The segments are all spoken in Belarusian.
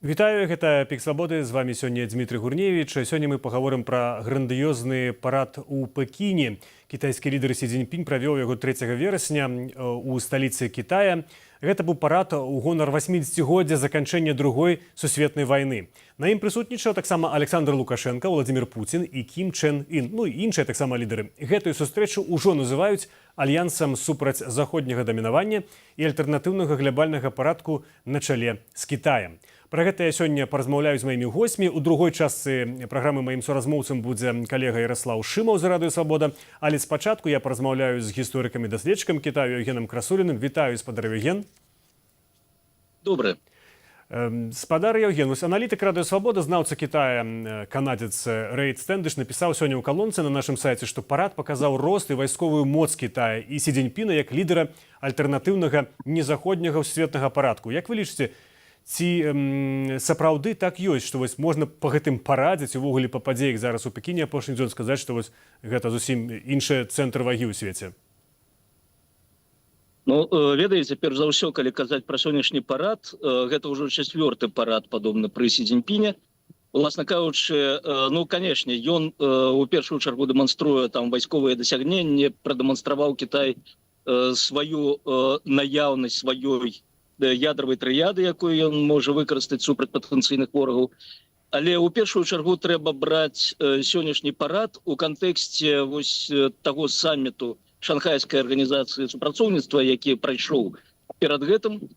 Вітаю, гэта Пік Свабоды, з вами сёння Дмітрий Гурневич. Сёння мы паговорым пра грандыёзны парад у Пекіне. Кітайскі лідар Сі Цзіньпінь правёў яго 3 верасня у сталіцы Кітая. Гэта быў парад у гонар 80-годдзя заканчэння Другой сусветнай вайны. На ім прысутнічаў таксама Александр Лукашенко, Владимир Путин і Кім Чен Ін, ну і іншыя таксама лідары. Гэтую сустрэчу ўжо называюць альянсам супраць заходняга дамінавання і альтэрнатыўнага глобальнага парадку на чале з Кітаем. Пра гэта я сёння паразмаўляю з маімі госцямі. У другой частцы праграмы маім суразмоўцам будзе калега Ярослаў Шымаў з Радыё Свабода. Але спачатку я паразмаўляю з гісторыкам і даследчыкам Кітаю Евгеном Красуліным. Вітаю, спадар Евген. Добрый. Спадар Евген, аналітык Радыё Свабода, знаўца Кітая, канадзец Рэйд Стэндыш напісаў сёння ў калонцы на нашым сайце, што парад паказаў рост і вайсковую моц Кітая і Сі Цзіньпіна як лідара альтэрнатыўнага незаходняга сусветнага парадку. Як вы лічыце, ці сапраўды так ёсць, што вось можна па гэтым парадзе, увогуле па падзеях зараз у Пекіне апошні дзён сказаць, што вось гэта зусім іншы цэнтр вагі ў свеце? Ну, ведаеце, перш за ўсё, калі казаць пра сённяшні парад, гэта ўжо 4-ты парад падобны пры Сі Цзіньпіне. Уласна кажучы, ну, канешне, ён у першую чаргу дэманструе там вайсковыя дасягненні, прадэманстраваў Кітай сваю наяўнасць сваёй ядравай трыяды, якую ён можа выкарыстаць супраць патэнцыйных ворагаў. Але ў першую чаргу трэба браць сённяшні парад у кантэксце вось таго самміту Шанхайскай арганізацыі супрацоўніцтва, які прайшоў перад гэтым.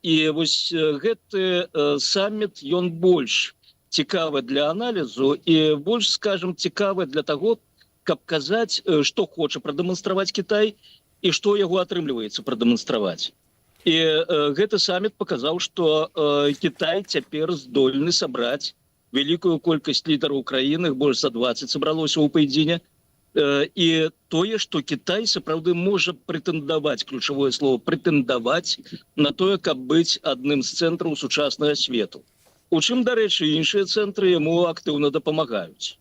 І вось гэты самміт, ён больш цікавы для аналізу і больш, скажем, цікавы для таго, каб казаць, што хоча прадэманстраваць Кітай і што яго атрымліваецца прадэманстраваць. І гэты самміт паказаў, што Кітай цяпер здольны сабраць вялікую колькасць лідараў краіны, больш за 20 сабралося ў Пэйдзіне. І тое, што Кітай сапраўды можа прэтэндаваць, ключавое слово, прэтэндаваць на тое, каб быць адным з цэнтраў сучаснага свету. У чым, дарэчы, іншыя цэнтры яму актыўна дапамагаюць.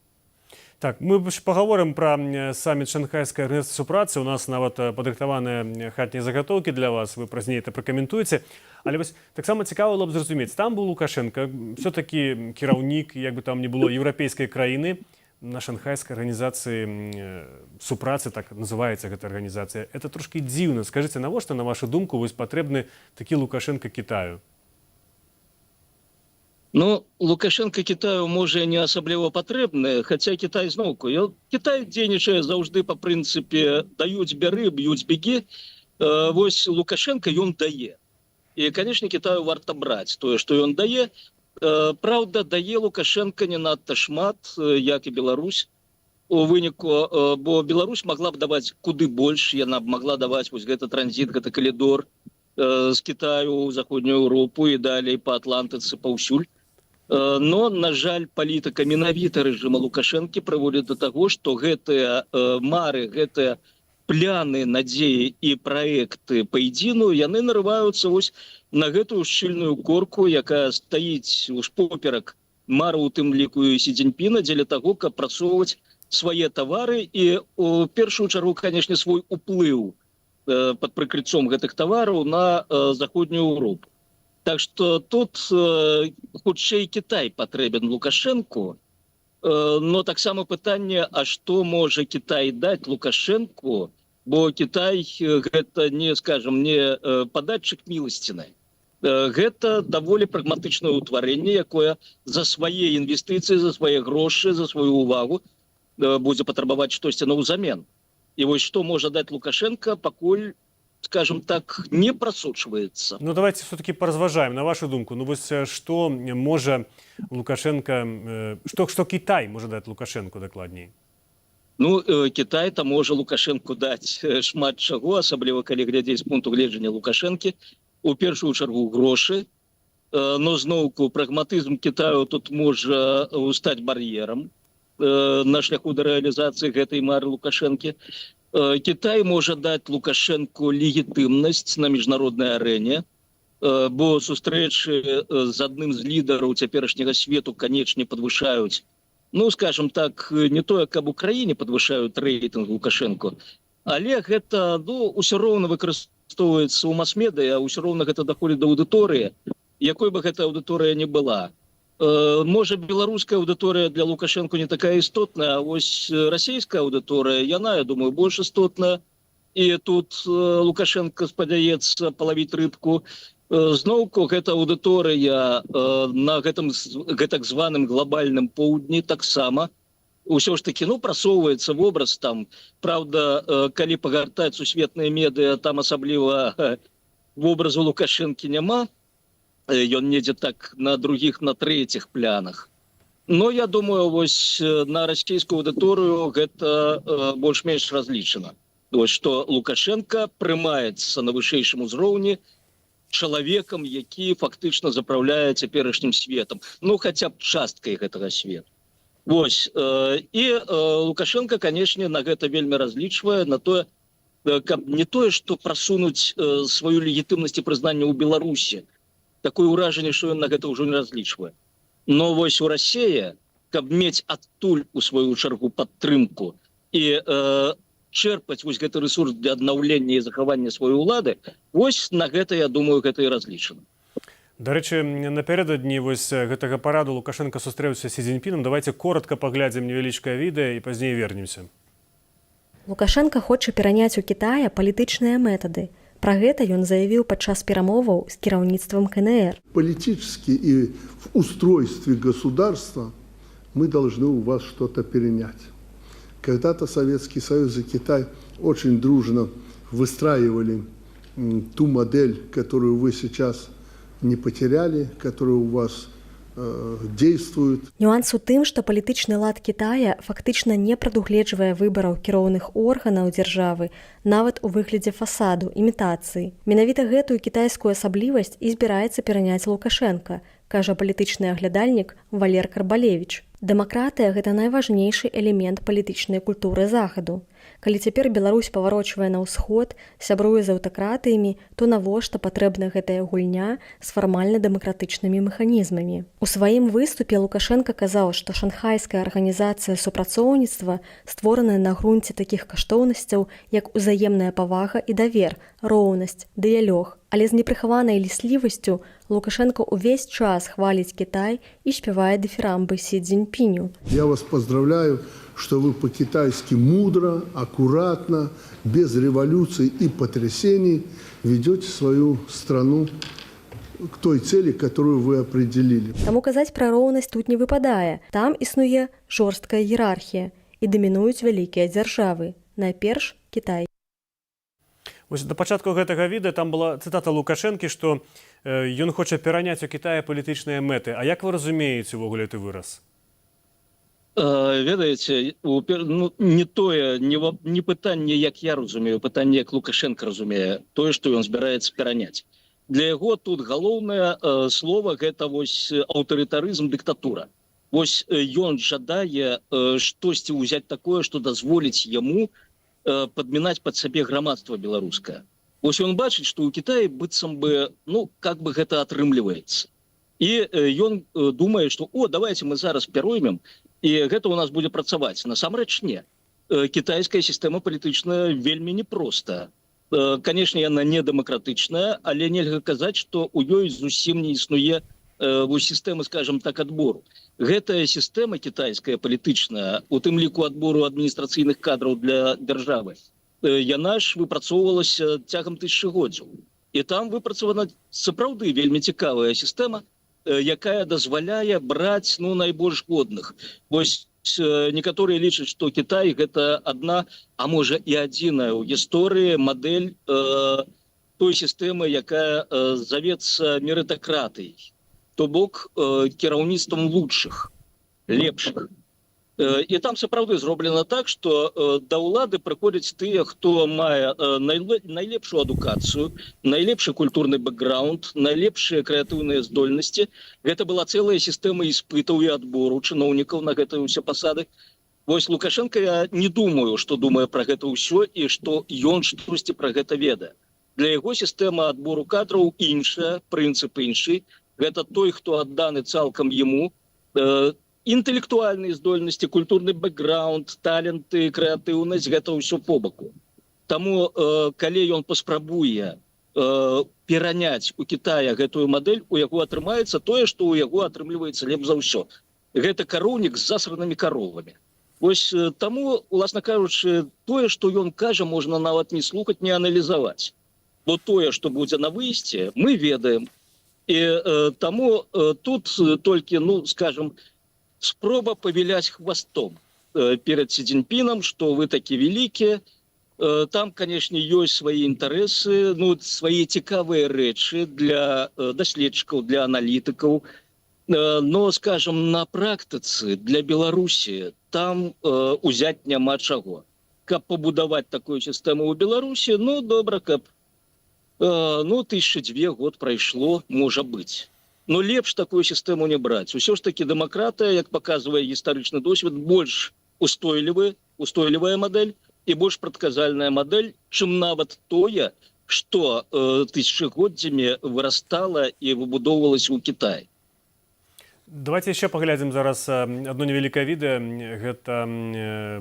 Так, мы паговорым пра саміт Шанхайскай арганізацыі супрацы. У нас нават падрыхтаваныя хатнія загатоўкі для вас, вы празней это пракаментуеце. Але вось таксама цікава было б зразумець, там быў Лукашенко, все-таки кіраўнік, як бы там не было, еўрапейскай краіны, на Шанхайскай арганізацыі супрацы, так называецца гэта арганізацыя. Это трошки дзіўна. Скажыце, навошта, на вашу думку, вось патрэбны такі Лукашенко Кітаю? Ну, Лукашенко Китаю може не асабліва патрэбны, хаця Кітай зноўку. Кітай дзейнічае заўжды па прынцыпе даюць бяры, б'юць бегі. Вось Лукашенко ён дае. І, канешне, Кітаю варта браць тое, што ён дае. Праўда, дае Лукашенко не надта шмат, як і Беларусь. У выніку, бо Беларусь могла б даваць куды больш, яна б могла даваць вось гэты транзіт, гэты калідор з Кітаю ў заходнюю Еўропу і далей па Атлантыцы, паўсюль. Но, на жаль, палітыка менавіта рэжыма Лукашэнкі прыводзіць да таго, што гэтыя мары, гэтыя пляны, надзеі і праекты Пэйдзіну, яны нарываюцца вось на гэтую шчыльную корку, якая стаіць поперак мару, у тым ліку і Сі Цзіньпіна, дзеля таго, каб прасоўваць свае тавары і у першую чаргу, канешне, свой уплыў пад прыкрыццём гэтых тавараў на заходнюю Еўропу. Так што тут хутчэй Кітай патрэбен Лукашэнку, но таксама пытанне, а што можа Кітай даць Лукашэнку, бо Кітай гэта не, скажем, не падатчык міласціны. Гэта даволі прагматычнае ўтварэнне, якое за свае інвестыцыі, за свае грошы, за сваю увагу будзе патрабаваць штосьці наўзамен. І вось што можа даць Лукашенко, пакуль, скажем так, не прасочваецца. Ну, давайте все-таки поразважаем, на вашу думку. Ну, вось што можа Лукашенко, што Кітай можа даць Лукашенку дакладней? Ну, Кітай там можа Лукашенку даць шмат чаго, асабліва калі глядзець з пункту гледжання Лукашэнкі. У першую чаргу грошы, но зноўку прагматызм Кітаю тут можа стаць бар'ерам на шляху да рэалізацыі гэтай мары Лукашэнкі. Кітай можа даць Лукашэнку легітымнасць на міжнароднай арэне, бо сустрэчы з адным з лідараў цяперашняга свету, канечне, падвышаюць, ну, скажем так, не тое, каб у краіне падвышаюць рэйтынг Лукашэнку, але гэта, ну, усё роўна выкарыстоўваецца ў мас-медыа, ўсё роўна гэта даходзіць да аўдыторыі. якой бы гэта аўдыторыя не была. Можа, беларуская аўдыторыя для Лукашенко не такая істотная, а вось расійская аўдыторыя, яна, я думаю, больш істотная. І тут Лукашенко спадзяецца палавіць рыбку. Зноўку гэта аўдыторыя на гэтым гэтак званым глобальным поўдні таксама. Усё ж таки, прасоўваецца вобраз там. Правда, калі пагартаць сусветныя медыа, там асабліва вобразу Лукашэнкі няма. Ён недзе так на других, на третьих планах. Но я думаю, вось на расійскую аўдыторыю гэта больш-менш разлічана. Вось што Лукашенко прымаецца на вышэйшым узроўні чалавекам, які фактычна запраўляе цяперашнім светам. Хаця б часткай гэтага свету. Вось. І Лукашенко, канешне, на гэта вельмі разлічвае, на тое, каб не тое, што прасунуць сваю легітымнасць і прызнанне ў Беларусі. Такое ўражанне, што ён на гэта ўжо не разлічвае. Но вось у Расіі, каб мець адтуль у сваю чаргу падтрымку і чэрпаць вось гэты рэсурс для аднаўлення і захавання сваёй улады, вось на гэта, я думаю, гэта і разлічана. Дарэчы, напярэдадні вось гэтага параду Лукашенко сустрэўся з Сі Цзіньпінам. Давайте коротко паглядзім невялічкае відэа і пазней вернемся. Лукашенко хоча пераняць у Кітая палітычныя метады. Про гэта ён заявіў падчас перамоваў з кіраўніцтвам КНР. Политически и в устройстве государства мы должны у вас что-то перенять. Когда-то Советский Союз и Китай очень дружно выстраивали ту модель, которую вы сейчас не потеряли, которая у вас действует. Нюанс у тым, што палітычны лад Кітая фактычна не прадугледжвае выбараў кіроўных органаў дзяржавы, нават у выглядзе фасаду, імітацыі. Менавіта гэтую кітайскую асаблівасць і збіраецца пераняць Лукашенка, кажа палітычны аглядальнік Валер Карбалевіч. Дэмакратыя – гэта найважнейшы элемент палітычнай культуры Захаду. Калі цяпер Беларусь паварочвае на ўсход, сябруе з аўтакратыямі, то навошта патрэбна гэтая гульня з фармальна-дэмакратычнымі механізмамі? У сваім выступе Лукашенко казаў, што шанхайская арганізацыя супрацоўніцтва створаная на грунце такіх каштоўнасцяў, як узаемная павага і давер, роўнасць, дыялог. Але з непрыхаванай ліслівасцю Лукашенко увесь час хваліць Кітай і спявае дыфірамбы Сі Цзіньпіню. Я вас поздравляю, что вы по-китайски мудро, аккуратно, без революций и потрясений ведете свою страну к той цели, которую вы определили. Таму казаць пра роўнасць тут не выпадае. Там існуе жорсткая іерархія і дамінуюць вялікія дзяржавы. Найперш Кітай. Вось на пачатку гэтага відэа там была цытата Лукашэнкі, што ён хоча пераняць у Кітаі палітычныя мэты. А як вы разумееце ўвогуле гэты выраз? Ведаеце, не пытанне, як я разумею, пытанне, як Лукашенко разумее, тое, што ён збіраецца пераняць. Для яго тут галоўнае слова – гэта вось аўтарытарызм, дыктатура. Вось ён жадае штосьці ўзяць такое, што дазволіць яму падмінаць пад сабе грамадства беларускае. Вось ён бачыць, што ў Кітаі быццам бы, как бы гэта атрымліваецца. І ён думае, што давайте мы зараз пероймем, і гэта ў нас будзе працаваць. Насамрэч не. Кітайская сістэма палітычная вельмі непростая. Канешне, яна не дэмакратычная, але нельга казаць, што ў ёй зусім не існуе сістэма, скажем так, адбору. Гэтая сістэма кітайская палітычная, у тым ліку адбору адміністрацыйных кадраў для дзяржавы, яна ж выпрацоўвалася цягам тысячагоддзяў. І там выпрацавана сапраўды вельмі цікавая сістэма, якая дазваляе браць найбольш годных. Вось некаторыя лічаць, што Кітай гэта адна, а можа і адзіная ў гісторыі мадэль той сістэмы, якая завецца мерытакратыяй. То бок кіраўніцтвам лучшых, лепшых. І там сапраўды зроблена так, што да ўлады прыходзяць тыя, хто мае найлепшую адукацыю, найлепшы культурны бэкграунд, найлепшыя крэатыўныя здольнасці. Гэта была цэлая сістэма іспытаў і адбору чыноўнікаў на гэтыя ўсе пасады. Вось Лукашенко, я не думаю, што думае пра гэта ўсё і што ён штосьці пра гэта ведае. Для яго сістэма адбору кадраў іншая, прынцып іншы. Гэта той, хто адданы цалкам яму, інтэлектуальныя здольнасці, культурны бэкграунд, таленты, крэатыўнасць, гэта ўсё побаку. Таму, калі ён паспрабуе пераняць у Китая гэтую мадэль, у яго атрымаецца тое, што ў яго атрымліваецца лепш за ўсё. Гэта кароўнік з засранымі каровамі. Вось таму, уласна кажучы, тое, што ён кажа, можна нават не слухаць, не аналізаваць. Бо тое, што будзе на выйсці, мы ведаем. І таму тут толькі, ну, скажем, спроба павіляць хвастом перед Си Цзіньпінам, што вы такі вялікія. Там, канешне, ёсць свае інтарэсы, ну, свае цікавыя рэчы для даследчыкаў, для аналітыкаў. Но, скажем, на практыцы для Беларусі там узяць няма чаго. Каб пабудаваць такую сістэму ў Беларусі, ну, добра, каб 1002 год прайшло, можа быць. Но лепш такую сістэму не браць. Усё ж такі дэмакратыя, як паказвае гістарычны досвед, больш устойлівая мадэль і больш прадказальная мадэль, чым нават тое, што тысячагоддзямі вырастала і выбудоўвалася ў Кітаі. Давайте яшчэ паглядзім зараз одно невялікае відэа. Гэта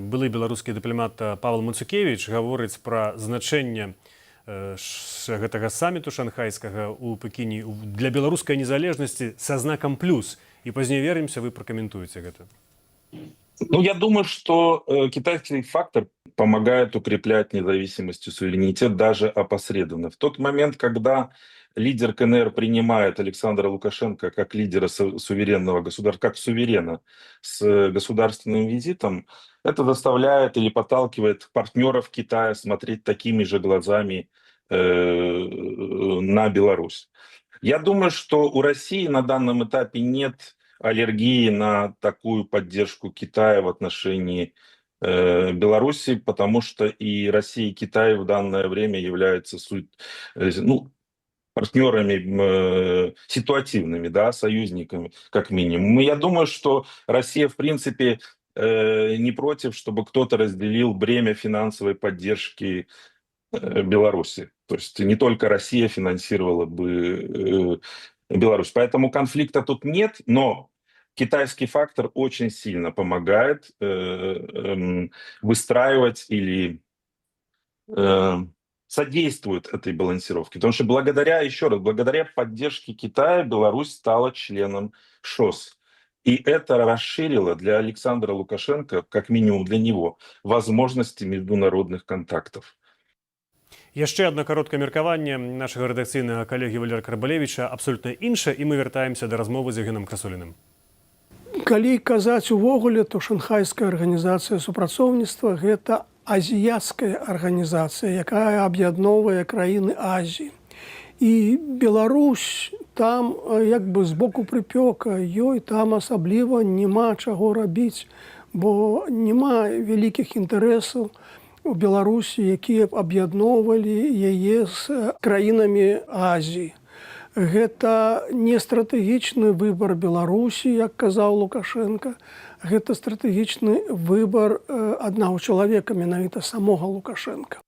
былы беларускі дыпламат Павел Мацукевіч гаворыць пра значэнне гэтага саміту шанхайскага ў Пекіне для беларускай незалежнасці са знакам плюс. І пазней вернемся, вы пракаментуеце гэта. Ну, я думаю, что китайский фактор помогает укреплять независимость и суверенитет даже опосредованно. В тот момент, когда лидер КНР принимает Александра Лукашенко как лидера суверенного государства, как суверена с государственным визитом, это заставляет или подталкивает партнеров Китая смотреть такими же глазами на Беларусь. Я думаю, что у России на данном этапе нет аллергии на такую поддержку Китая в отношении Беларуси, потому что и Россия, и Китай в данное время являются партнерами ситуативными, да, союзниками, как минимум. И я думаю, что Россия, в принципе, не против, чтобы кто-то разделил бремя финансовой поддержки Беларуси. То есть не только Россия финансировала бы Беларусь. Поэтому конфликта тут нет, но китайский фактор очень сильно помогает выстраивать или содействует этой балансировке. Потому что благодаря поддержке Китая Беларусь стала членом ШОС. И это расширило для Александра Лукашенко, как минимум для него, возможности международных контактов. Яшчэ одно кароткае меркаванне нашага рэдакцыйнага калегі Валерія Карбалевіча абсолютна інша, і мы вяртаемся да размовы з Євгеном Красуліным. Калі казаць увогуле, то шанхайская арганізацыя супрацоўніцтва – гэта азіяцкая арганізацыя, якая аб'ядноўвае краіны Азіі. І Беларусь там як бы з боку прыпёка, ёй там асабліва няма чаго рабіць, бо няма вялікіх інтарэсаў у Беларусі, якія б аб'ядноўвалі яе з краінамі Азіі. Гэта не стратэгічны выбар Беларусі, як казаў Лукашенко, гэта стратэгічны выбар аднаго чалавека, менавіта самога Лукашенка.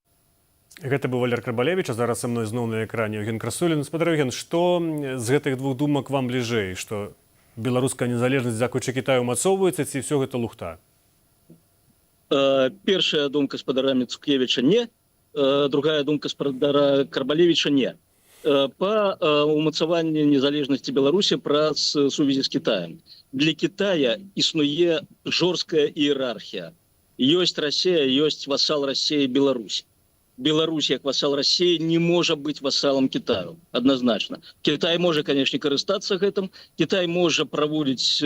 Гэта быў Валер Карбалевіч, а зараз са мной зноў на экране Євген Красулін. Спадар Євген, што з гэтых двух думак вам бліжэй? Што беларуская незалежнасць дзякуючы Кітаю умацоўваецца, ці ўсё гэта лухта? Першая думка спадара Мацукевіча не, другая думка спадара Карбалевіча не. Па умацаванні незалежнасці Беларусі праз сувязі з Кітаем. Для Китая існуе жорсткая іерархія. Ёсць Расія, ёсць васал Расіі, Беларусь. Беларусь, як васал Расіі, не можа быць васалам Китаю, адназначна. Китай можа, канешне, карыстацца гэтым. Китай можа праводзіць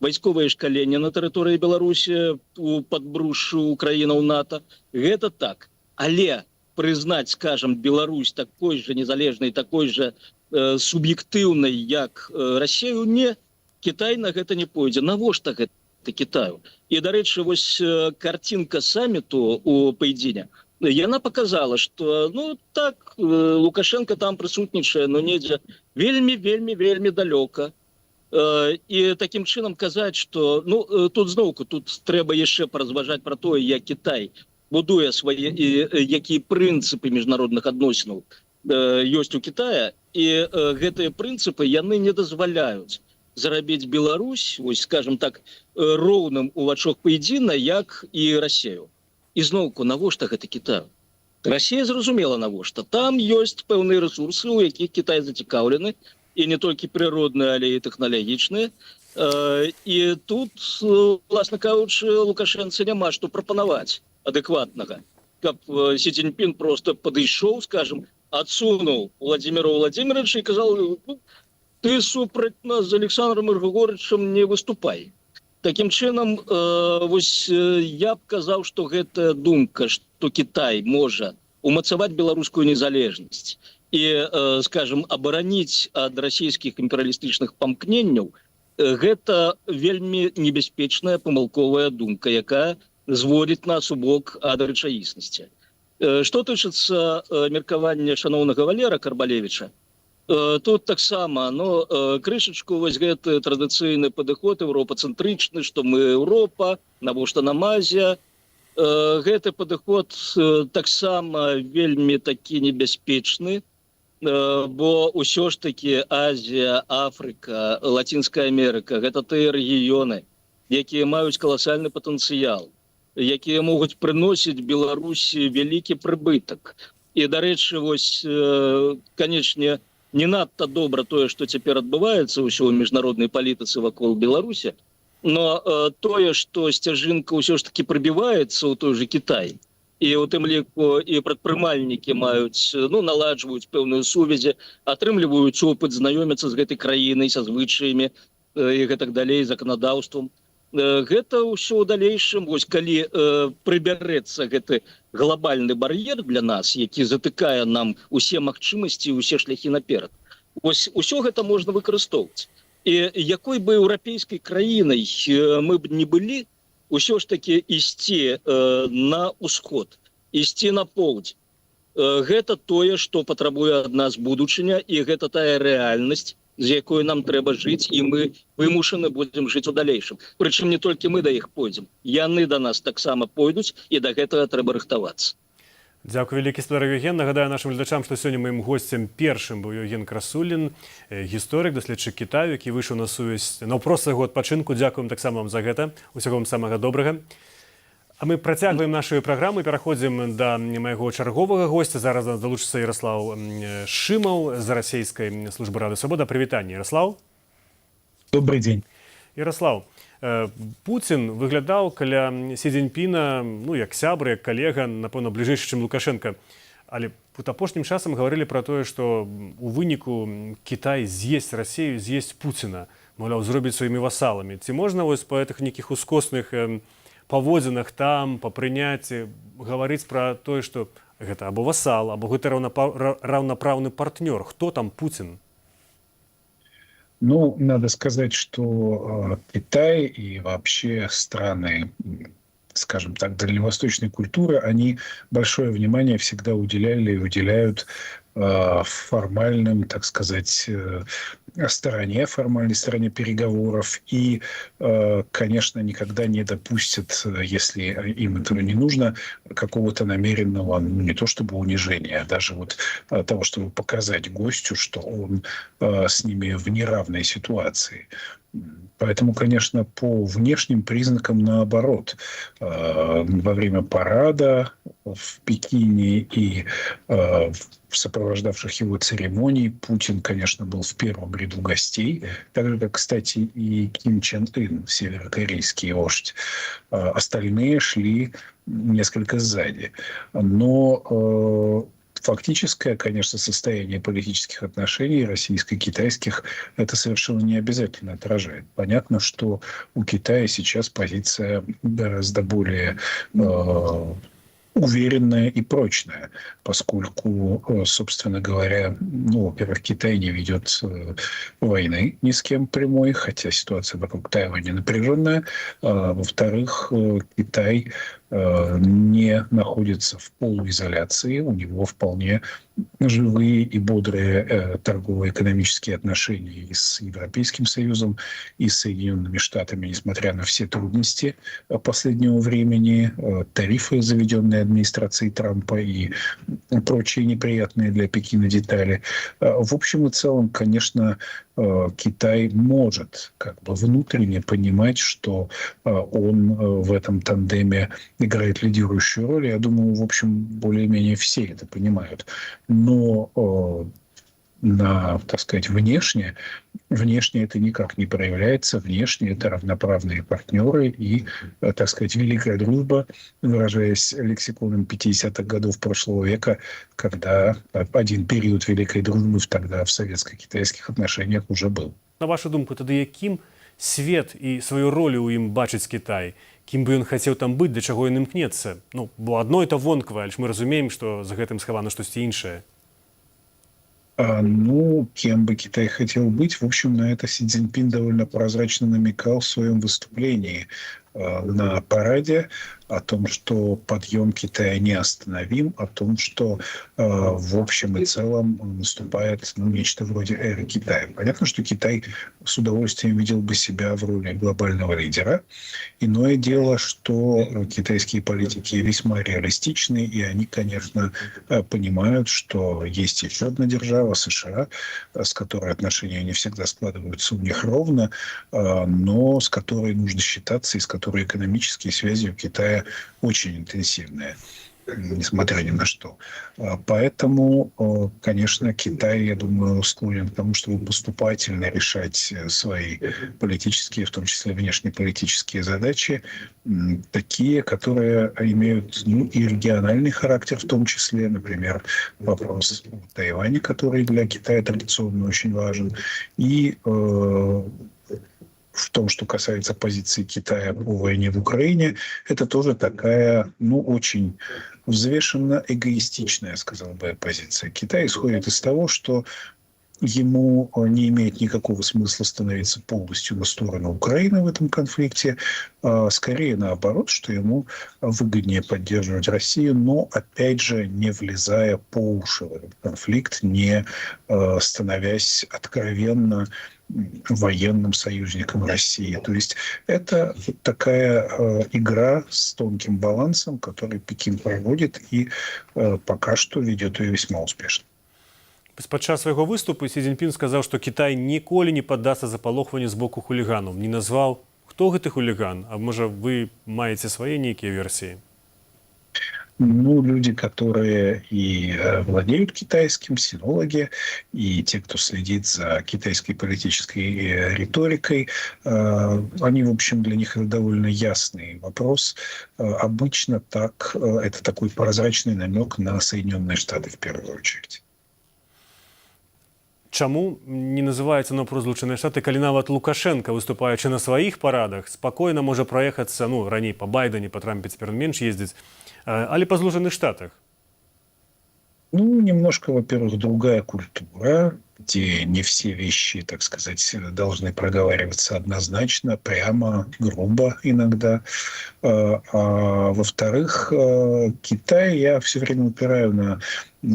вайсковае шкаленне на тэрыторыі Беларусі у падбрушшу краінаў НАТО. Гэта так. Але прызнаць, скажем, Беларусь такой же незалежнай, такой же суб'ектыўнай, як Расію, не. Китай на гэта не пойдзе. Навошта гэта Китаю? І, дарэчы, вось картинка саміту у Пэйдзіне, яна показала, что, ну, так, Лукашенко там присутнічае, но недзе вельмі далёка. І таким чынам казаць, что, ну, тут зноўку, тут трэба яшчэ паразважаць пра тое, як Китай будуе свае, якія прынцыпы міжнародных адносінаў ёсць у Китая, і гэтыя прынцыпы яны не дазваляюць зарабіць Беларусь, вось, скажем так, роўным у вачах Пэйдзіна, як і Расію. І зноўку, навошта гэта Китаю? Расія зразумела навошта. Там ёсць пэўныя рэсурсы, у якіх Кітай зацікаўлены, і не толькі прыродныя, але і тэхналагічныя. І тут, власна кажучы, Лукашэнцы няма што прапанаваць адэкватнага. Каб Сі Цзіньпін просто падышоў, скажем, адсунуў Владимира Владимировича і казаў: ты супраць нас з Александром Григорьевичем не выступай. Такім чынам, вось я б казаў, што гэтая думка, што Кітай можа умацаваць беларускую незалежнасць і, скажем, абараніць ад расійскіх імперыялістычных памкненняў, гэта вельмі небяспечная памылковая думка, якая зводзіць нас у бок ад рэчаіснасці. Што тычыцца меркавання шаноўнага Валера Карбалевіча, тут таксама, крышачку вось гэты традыцыйны падыход еўропацэнтрычны, што мы Еўропа, навошта нам Азія. Гэты падыход таксама вельмі такі небяспечны, бо ўсё ж такі Азія, Афрыка, Лацінская Амерыка — гэта тыя рэгіёны, якія маюць каласальны патэнцыял, якія могуць прыносіць Беларусі вялікі прыбытак. І, дарэчы, вось, канечне, не надта добра тое, што цяпер адбываецца ўсё ў міжнароднай палітыцы вакол Беларусі, но тое, што сцяжынка ўсё ж таки прабіваецца ў той же Кітай, і у тым ліку і прадпрымальнікі маюць, наладжваюць пэўную сувязі, атрымліваюць опыт, знаёмяцца з гэтай краінай, са звычаямі і гэтак далей, заканадаўствам. Гэта ўсё ў далейшым, вось калі прыбярэцца гэты глобальны бар'ер для нас, які затыкае нам усе магчымасці, усе шляхі наперад. Вось усё гэта можна выкарыстоўваць. І якой бы еўрапейскай краінай мы б не былі, усё ж таки ісці на ўсход, ісці на поўдзень. Гэта тое, што патрабуе ад нас будучыня, і гэта тая рэальнасць, з якой нам трэба жыць, і мы вымушаны будзем жыць у далейшым. Прычым не толькі мы да іх пойдзем, яны да нас таксама пойдуць, і да гэтага трэба рыхтавацца. Дзякуй вялікі, спадар Евген. Нагадаю нашым гледачам, што сёння маім госцем першым быў Евген Красулін, гісторык, даследчык Кітаю, які выйшаў на сувязь наўпрост яго адпачынку. Дзякуем таксама вам за гэта. Усяго вам самага добрага. А мы працягваем нашу праграму, пераходзім да майго чарговага госця. Зараз нас далучыцца Ярослаў Шымаў з расійскай службы Рады Свабода. Прывітанне, Ярослаў. Добрый день. Ярослаў, Пуцін выглядаў каля Сі Цзіньпіна, як сябра, як калега, напэўна, бліжэйшы, чым Лукашенка. Але тут апошнім часам гаварылі пра тое, што у выніку Кітай з'есць Расію, з'есць Пуціна, маўляў, зробіць сваімі васаламі. Ці можна вось па гэтых нейкіх ускосных паводзінах там, па прыняцці гаварыць пра тое, што гэта або васал, або гэта раўнапраўны партнёр? Хто там Пуцін? Надо сказать, что Китай и вообще страны, скажем так, дальневосточной культуры, они большое внимание всегда уделяли и уделяют формальным, так сказать, формальной стороне переговоров. И, конечно, никогда не допустят, если им этого не нужно, какого-то намеренного, не то чтобы унижения, а даже вот того, чтобы показать гостю, что он с ними в неравной ситуации. Поэтому, конечно, по внешним признакам наоборот. Во время парада в Пекине и в сопровождавших его церемоний Путин, конечно, был в первом ряду гостей, так же, как, кстати, и Ким Чен Ын, северокорейский вождь. Остальные шли несколько сзади. Но фактическое, конечно, состояние политических отношений российско-китайских это совершенно не обязательно отражает. Понятно, что у Китая сейчас позиция гораздо более уверенная и прочная, поскольку, собственно говоря, во-первых, Китай не ведет войны ни с кем прямой, хотя ситуация вокруг Тайваня напряженная. Во-вторых, Китай не находится в полуизоляции, у него вполне живые и бодрые торгово-экономические отношения и с Европейским Союзом, и с Соединенными Штатами, несмотря на все трудности последнего времени, тарифы, заведенные администрацией Трампа, и прочие неприятные для Пекина детали. В общем и целом, конечно, Китай может внутренне понимать, что он в этом тандеме играет лидирующую роль. Я думаю, в общем, более-менее все это понимают. Но так сказать, внешне это никак не проявляется. Внешне это равноправные партнеры и, так сказать, великая дружба, выражаясь лексиконом 50-х годов прошлого века, когда один период великой дружбы тогда в советско-китайских отношениях уже был. На вашу думку, тоді яким свет і свою роль у ім бачить Китай? Кім би ён хацеў там быць, да чаго ён імкнецца? Ну, бо адно это вонкавае, але ж мы разумеем, што за гэтым схавана штосьці іншае. Ну, кем бы Китай хотел быть, в общем, на это Си Цзиньпин довольно прозрачно намекал в своем выступлении на параде о том, что подъем Китая неостановим, о том, что в общем и целом наступает нечто вроде эры Китая. Понятно, что Китай с удовольствием видел бы себя в роли глобального лидера. Иное дело, что китайские политики весьма реалистичны, и они, конечно, понимают, что есть еще одна держава, США, с которой отношения не всегда складываются у них ровно, но с которой нужно считаться и с которой экономические связи у Китая очень интенсивные, несмотря ни на что. Поэтому, конечно, Китай, я думаю, склонен к тому, чтобы поступательно решать свои политические, в том числе внешнеполитические задачи, такие, которые имеют и региональный характер, в том числе, например, вопрос о Тайване, который для Китая традиционно очень важен, и в том, что касается позиции Китая по войне в Украине, это тоже такая, очень взвешенно эгоистичная, сказал бы, позиция. Китай исходит из того, что ему не имеет никакого смысла становиться полностью на сторону Украины в этом конфликте, скорее наоборот, что ему выгоднее поддерживать Россию, но, опять же, не влезая по уши в этот конфликт, не становясь откровенно военным союзником России. То есть это такая игра с тонким балансом, который Пекин проводит и пока что ведет ее весьма успешно. Падчас свайго выступу Сі Цзіньпін сказаў, што Кітай ніколі не паддасться запалохванню з боку хуліганаў. Не назваў, хто гэты хуліган, а можа вы маеце свае нейкія версіі? Люди, которые и владеют китайским, синологи, и те, кто следит за китайской политической риторикой, они, в общем, для них это довольно ясный вопрос. Обычно это такой прозрачный намек на Соединенные Штаты в первую очередь. Чаму не называецца наўпрост Злучаныя Штаты, калі нават Лукашенко, выступаючы на сваіх парадах, спакойна можа праехацца, раней па Байдане, па Трампе цяпер менш ездзіць, але па Злучаных Штатах? Немножко, во-первых, другая культура, где не все вещи, так сказать, должны проговариваться однозначно, прямо, грубо иногда. А во-вторых, Китай, я все время упираю на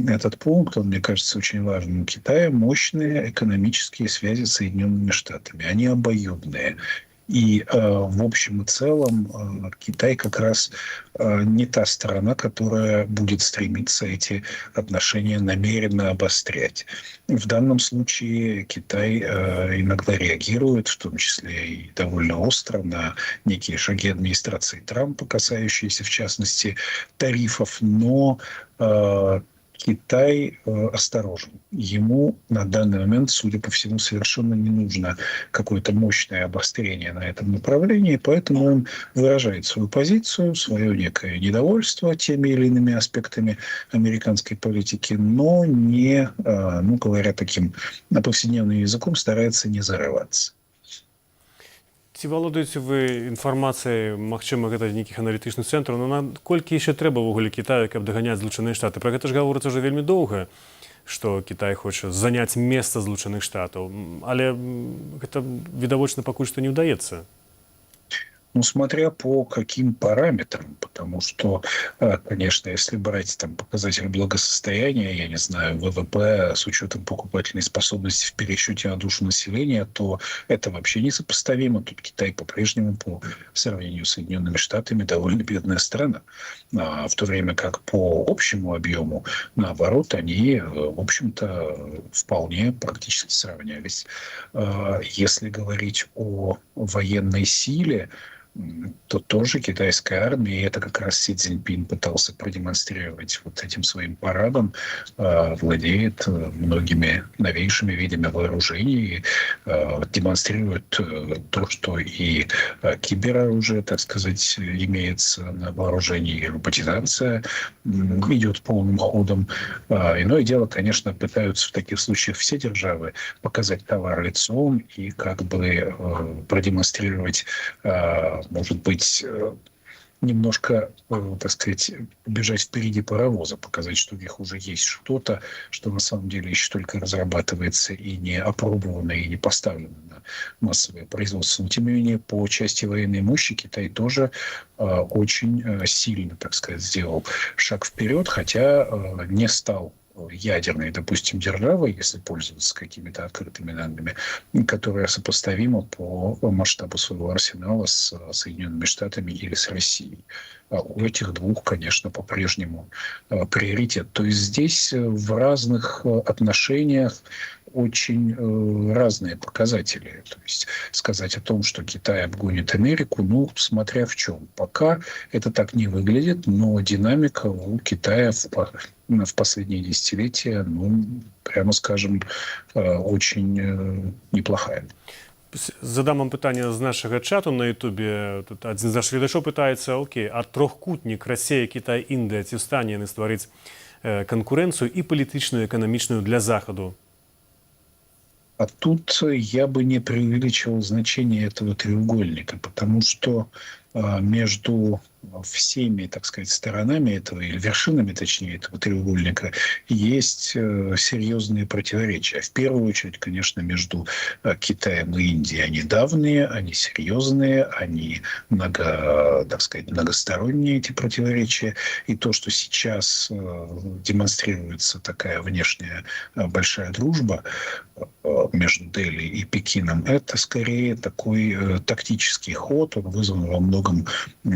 этот пункт, он, мне кажется, очень важным. У Китая мощные экономические связи с Соединенными Штатами. Они обоюдные. И в общем и целом Китай как раз не та страна, которая будет стремиться эти отношения намеренно обострять. В данном случае Китай иногда реагирует, в том числе и довольно остро, на некие шаги администрации Трампа, касающиеся, в частности, тарифов, но Китай осторожен. Ему на данный момент, судя по всему, совершенно не нужно какое-то мощное обострение на этом направлении, поэтому он выражает свою позицию, свое некое недовольство теми или иными аспектами американской политики, но не, говоря таким повседневным языком, старается не зарываться. Ці валодаеце вы інфармацыяй, магчыма, гэта нейкіх аналітычных цэнтраў, наколькі яшчэ трэба ўвогуле Кітаю, каб даганяць Злучаныя Штаты? Пра гэта ж гаворыцца ўжо вельмі доўга, што Кітай хоча заняць месца Злучаных Штатаў, але гэта відавочна пакуль што не ўдаецца. Смотря по каким параметрам, потому что, конечно, если брать показатели благосостояния, я не знаю, ВВП с учетом покупательной способности в пересчете на душу населения, то это вообще несопоставимо. Тут Китай по-прежнему, по сравнению с Соединенными Штатами, довольно бедная страна. В то время как по общему объему, наоборот, они, в общем-то, вполне практически сравнялись. Если говорить о военной силе, то тоже китайская армия, и это как раз Си Цзиньпин пытался продемонстрировать вот этим своим парадом, владеет многими новейшими видами вооружений, демонстрирует то, что и кибероружие, так сказать, имеется на вооружении, и роботизация идет полным ходом. Иное дело, конечно, пытаются в таких случаях все державы показать товар лицом и как бы продемонстрировать, может быть, немножко, так сказать, бежать впереди паровоза, показать, что у них уже есть что-то, что на самом деле еще только разрабатывается и не опробовано, и не поставлено на массовое производство. Но, тем не менее, по части военной мощи Китай тоже очень сильно, так сказать, сделал шаг вперед, хотя не стал ядерной, допустим, державой, если пользоваться какими-то открытыми данными, которая сопоставима по масштабу своего арсенала с Соединенными Штатами или с Россией. А у этих двух, конечно, по-прежнему приоритет. То есть здесь в разных отношениях очень разные показатели. То есть сказать о том, что Китай обгонит Америку, ну, смотря в чем. Пока это так не выглядит, но динамика у Китая в последние десятилетия, ну, прямо скажем, очень неплохая. Задам вам питання з нашого чату на Ютубі. Тут один з наших глядачів питається, окей, а трьохкутник Росія, Китай, Індія, ці в стані не створить конкуренцію і політичну, і економічну для Заходу? А тут я бы не преувеличивал значение этого треугольника, потому что между всеми, так сказать, сторонами этого, или вершинами, точнее, этого треугольника, есть серьезные противоречия. В первую очередь, конечно, между Китаем и Индией. Они давние, они серьезные, они так сказать, многосторонние, эти противоречия. И то, что сейчас демонстрируется такая внешняя большая дружба между Дели и Пекином, это скорее такой тактический ход. Он вызван во многом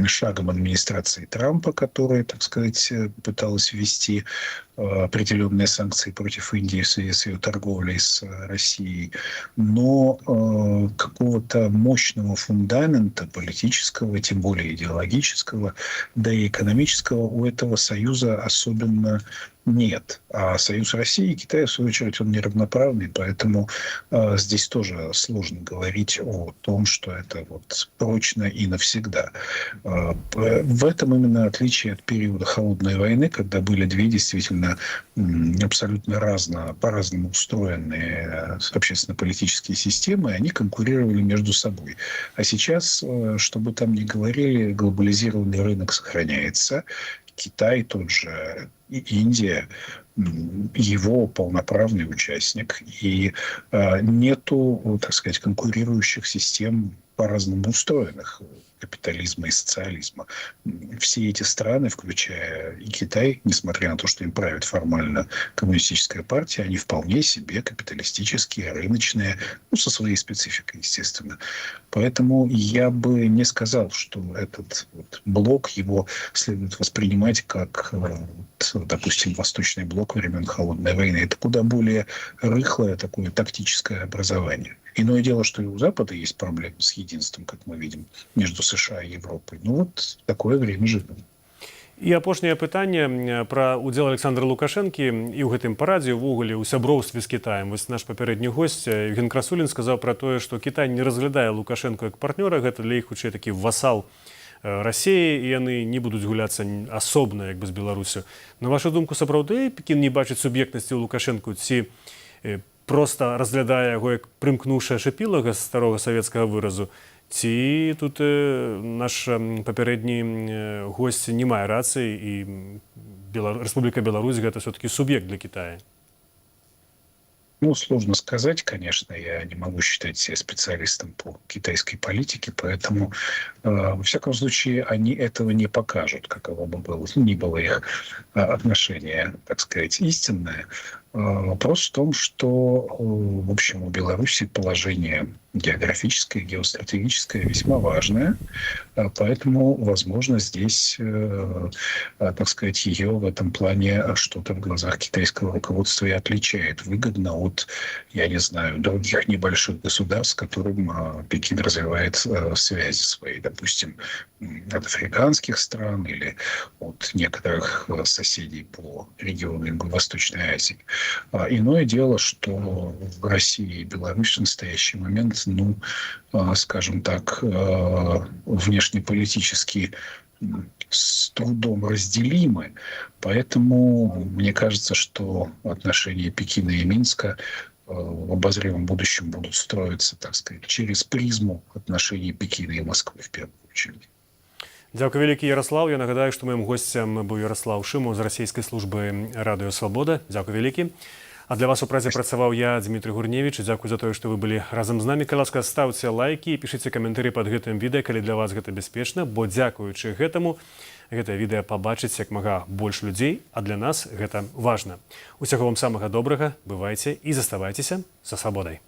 шагом администрации Трампа, которая, так сказать, пыталась ввести определенные санкции против Индии в связи с ее торговлей с Россией. Но какого-то мощного фундамента политического, тем более идеологического, да и экономического у этого союза особенно нет. А союз России и Китая, в свою очередь, он неравноправный, поэтому здесь тоже сложно говорить о том, что это вот прочно и навсегда. В этом именно отличие от периода Холодной войны, когда были две действительно абсолютно по-разному устроенные общественно-политические системы, они конкурировали между собой. А сейчас, что бы там ни говорили, глобализированный рынок сохраняется. Китай тот же и Индия его полноправный участник. И нету, так сказать, конкурирующих систем по-разному устроенных капитализма и социализма. Все эти страны, включая и Китай, несмотря на то, что им правит формально коммунистическая партия, они вполне себе капиталистические, рыночные, ну, со своей спецификой, естественно. Поэтому я бы не сказал, что этот вот блок, его следует воспринимать как, допустим, Восточный блок времен Холодной войны. Это куда более рыхлое такое тактическое образование. Иное дело, что и у Запада есть проблемы с единством, как мы видим, между США и Европой. Ну вот такое время живем. І апошняе пытанне пра ўдзел Александра Лукашэнкі і ў гэтым парадзе ўвогуле ў сяброўстве з Кітаем. Вось наш папярэдні госць Евген Красулін сказаў пра тое, што Кітай не разглядае Лукашэнку як партнёра, гэта для іх хутчэй такі васал Расіі, і яны не будуць гуляцца асобна як бы з Беларусю. На вашу думку, сапраўды Пекін не бачыць суб'ектнасці ў Лукашэнку, ці проста разглядае яго як прымкнуўшае шапілага з старога савецкага выразу, ці тут наш папярэдні госць не мае рацыі і Рэспубліка Беларусь гэта все-таки суб'ект для Китая? Ну, сложно сказать, конечно. Я не могу считать себя специалистом по китайской политике, поэтому, во всяком случае, они этого не покажут, каково бы было, ни было их отношение, так сказать, истинное. Вопрос в том, что, в общем, у Беларуси положение географическое, геостратегическое весьма важное, поэтому, возможно, здесь, так сказать, ее в этом плане что-то в глазах китайского руководства и отличает выгодно от, я не знаю, других небольших государств, с которым Пекин развивает связи свои, допустим, от африканских стран или от некоторых соседей по региону Юго-Восточной Азии. Иное дело, что в России и Беларуси в настоящий момент, ну, скажем так, внешнеполитически с трудом разделимы. Поэтому мне кажется, что отношения Пекина и Минска в обозримом будущем будут строиться, так сказать, через призму отношений Пекина и Москвы в первую очередь. Дякую вялікі, Ярослав. Я нагадаю, што маім госцем быў Ярослав Шымаў з расійскай службы Радыё Свабода. Дзякуй вялікі. А для вас у празе працаваў я, Дмітрый Гурневіч. Дзякуй за тое, што вы былі разам з намі. Калі ласка, ставце лайкі і пішыце каментары пад гэтым відэа, калі для вас гэта бяспечна, бо дзякуючы гэтаму гэтае відэа пабачыць як мага больш людзей, а для нас гэта важна. Усяго вам самага добрага, бывайце і заставайцеся за свабодай.